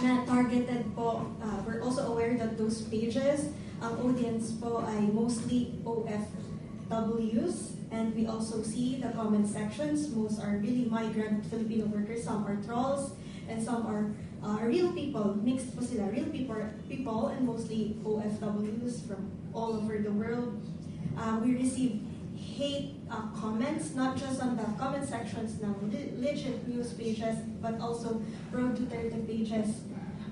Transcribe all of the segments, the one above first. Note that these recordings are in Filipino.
na targeted po. We're also aware that those pages, ang audience po ay mostly OFWs, and we also see the comment sections. Most are really migrant Filipino workers, some are trolls, and some are real people. Mixed po sila, real people and mostly OFWs from all over the world. We receive hate comments, not just on the comment sections ng legit news pages, but also Pro Duterte pages.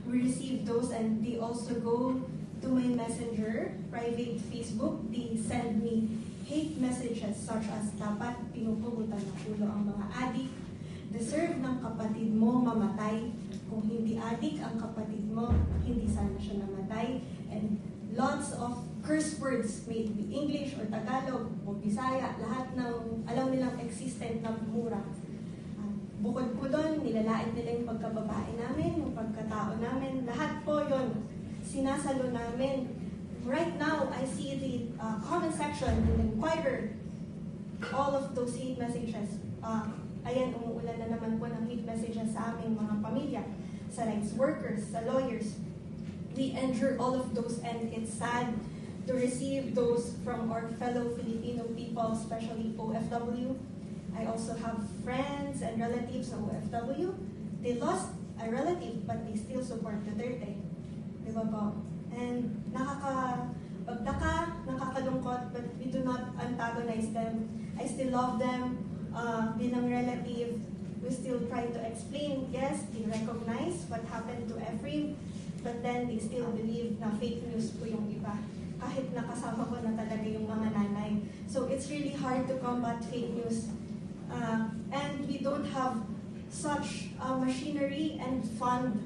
We receive those, and they also go to my messenger, private Facebook. They send me hate messages such as, dapat pinupugutan ng ulo ang mga adik, deserve ng kapatid mo mamatay, kung hindi adik ang kapatid mo, hindi sana siya namatay, and lots of curse words, may it be English or Tagalog o Bisaya, lahat ng alam nilang existent na mura. Bukod po doon, nilalait nila yung pagkababae namin, yung pagkatao namin, lahat po yun, sinasalo namin. Right now, I see the comment section in the Inquirer, all of those hate messages. Ayan, umuulan na naman po ng hate messages sa aming mga pamilya, sa rights workers, sa lawyers. We endure all of those, and it's sad to receive those from our fellow Filipino people, especially OFW. I also have friends and relatives of OFW. They lost a relative, but they still support Duterte. Diba po? And nakakapagtaka, nakakalungkot, but we do not antagonize them. I still love them. Bilang relative, we still try to explain, yes, they recognize what happened to Efrem, but then they still believe na fake news po yung iba. Kahit nakasama ko na talaga yung mga nanay. So it's really hard to combat fake news. And we don't have such machinery and fund.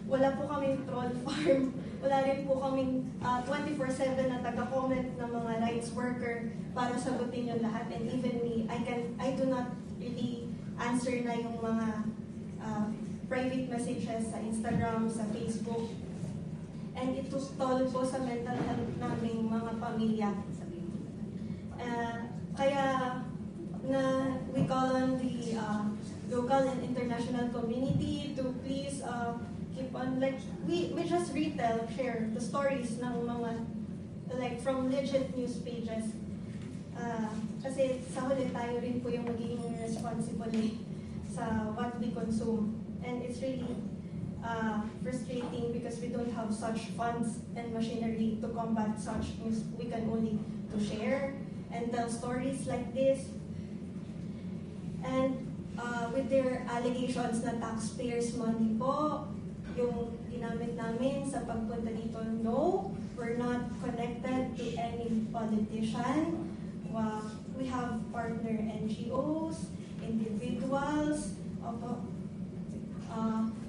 Wala po kaming troll farm. Wala rin po kaming 24/7 na taga-comment ng mga rights worker para sagutin yung lahat. And even me, I do not really answer na yung mga private messages sa Instagram, sa Facebook. And it was toll po sa mental health naming mga pamilya. Kaya we call on the local and international community to please keep on, like, we just share the stories ng mga, like, from legit news pages. Kasi sa huli tayo rin po yung magiging responsible sa what we consume. And it's really frustrating because we don't have such funds and machinery to combat such news. We can only to share and tell stories like this. And with their allegations na taxpayers' money po, yung ginamit namin sa pagpunta dito, no, we're not connected to any politician. We have partner NGOs, individuals,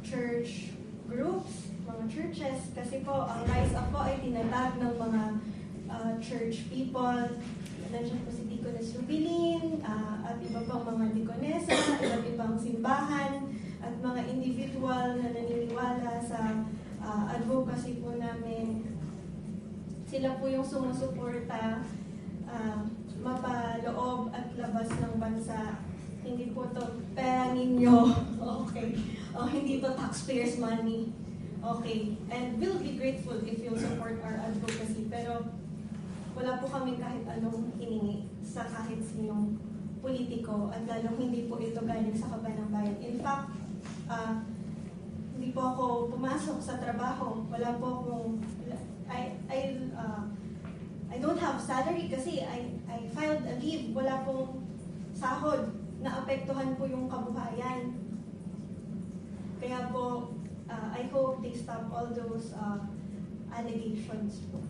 church groups, mga churches, kasi po ang Rise Up po ay tinatag ng mga church people. Nandiyan po si Deaconess Rubilin, at iba pang mga deaconessa, iba't ibang simbahan, at mga individual na naniniwala sa advocacy po namin. Sila po yung sumusuporta mapaloob at labas ng bansa. Hindi po to pera ninyo. Okay. Hindi to taxpayers' money. Okay. And we'll be grateful if you'll support our advocacy. Pero wala po kami kahit anong hiningi sa kahit sinong politiko, at lalong hindi po ito galing sa kaban ng bayan. In fact, hindi po ako pumasok sa trabaho. Wala po akong, I don't have salary kasi I filed a leave. Wala pong sahod. Naapektuhan po yung kabuhayan. Kaya po, I hope they stop all those allegations po.